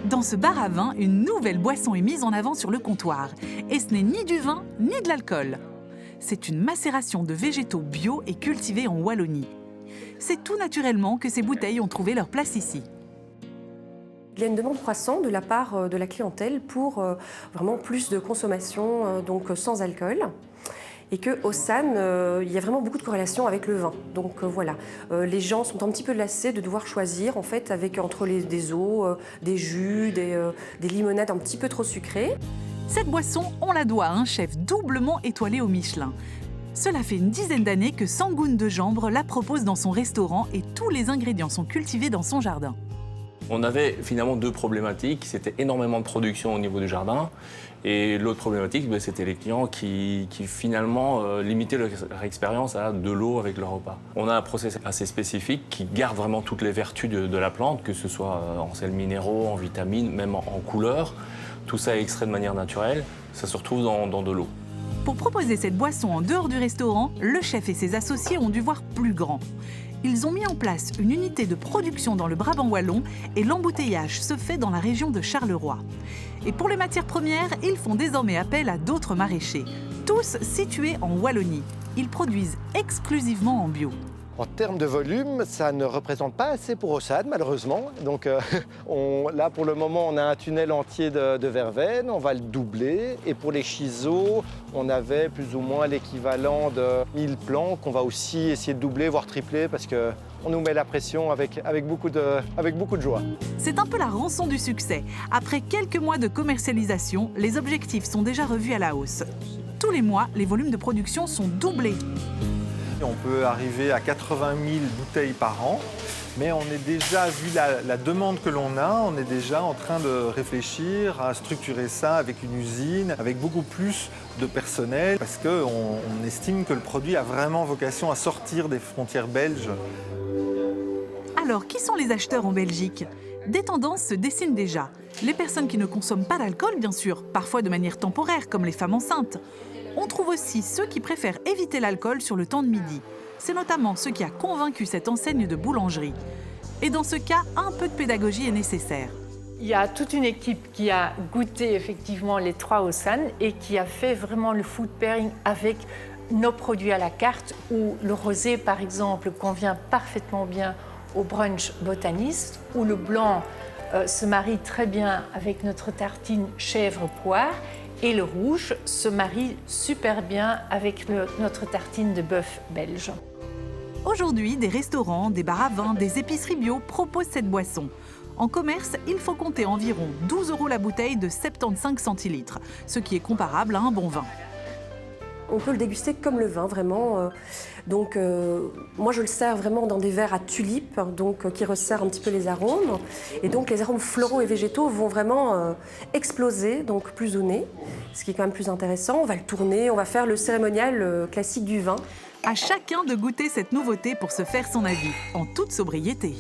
Dans ce bar à vin, une nouvelle boisson est mise en avant sur le comptoir. Et ce n'est ni du vin, ni de l'alcool. C'est une macération de végétaux bio et cultivés en Wallonie. C'est tout naturellement que ces bouteilles ont trouvé leur place ici. Il y a une demande croissante de la part de la clientèle pour vraiment plus de consommation, donc sans alcool. Et qu'au SAN, il y a vraiment beaucoup de corrélations avec le vin. Donc voilà, les gens sont un petit peu lassés de devoir choisir en fait, entre des eaux, des jus, des limonades un petit peu trop sucrées. Cette boisson, on la doit à un chef doublement étoilé au Michelin. Cela fait une dizaine d'années que Sangoun de Jambre la propose dans son restaurant et tous les ingrédients sont cultivés dans son jardin. On avait finalement deux problématiques. C'était énormément de production au niveau du jardin. Et l'autre problématique, c'était les clients qui finalement limitaient leur expérience à de l'eau avec leur repas. On a un process assez spécifique qui garde vraiment toutes les vertus de la plante, que ce soit en sels minéraux, en vitamines, même en couleurs. Tout ça est extrait de manière naturelle. Ça se retrouve dans de l'eau. Pour proposer cette boisson en dehors du restaurant, le chef et ses associés ont dû voir plus grand. Ils ont mis en place une unité de production dans le Brabant wallon et l'embouteillage se fait dans la région de Charleroi. Et pour les matières premières, ils font désormais appel à d'autres maraîchers, tous situés en Wallonie. Ils produisent exclusivement en bio. En termes de volume, ça ne représente pas assez pour Ossade, malheureusement. Donc là, pour le moment, on a un tunnel entier de verveine, on va le doubler. Et pour les chisos, on avait plus ou moins l'équivalent de 1000 plants qu'on va aussi essayer de doubler, voire tripler, parce qu'on nous met la pression avec beaucoup de joie. C'est un peu la rançon du succès. Après quelques mois de commercialisation, les objectifs sont déjà revus à la hausse. Tous les mois, les volumes de production sont doublés. On peut arriver à 80 000 bouteilles par an, mais on est déjà, vu la demande que l'on a, on est déjà en train de réfléchir à structurer ça avec une usine, avec beaucoup plus de personnel, parce qu'on estime que le produit a vraiment vocation à sortir des frontières belges. Alors, qui sont les acheteurs en Belgique ? Des tendances se dessinent déjà. Les personnes qui ne consomment pas d'alcool, bien sûr, parfois de manière temporaire, comme les femmes enceintes. On trouve aussi ceux qui préfèrent éviter l'alcool sur le temps de midi. C'est notamment ce qui a convaincu cette enseigne de boulangerie. Et dans ce cas, un peu de pédagogie est nécessaire. Il y a toute une équipe qui a goûté effectivement les trois Ossan et qui a fait vraiment le food pairing avec nos produits à la carte, où le rosé, par exemple, convient parfaitement bien au brunch botaniste, où le blanc se marie très bien avec notre tartine chèvre-poire, et le rouge se marie super bien avec notre tartine de bœuf belge. Aujourd'hui, des restaurants, des bars à vin, des épiceries bio proposent cette boisson. En commerce, il faut compter environ 12 € la bouteille de 75 centilitres, ce qui est comparable à un bon vin. On peut le déguster comme le vin, vraiment. Moi, je le sers vraiment dans des verres à tulipes, qui resserrent un petit peu les arômes. Et donc, les arômes floraux et végétaux vont vraiment exploser, donc plus au nez, ce qui est quand même plus intéressant. On va le tourner, on va faire le cérémonial classique du vin. À chacun de goûter cette nouveauté pour se faire son avis, en toute sobriété.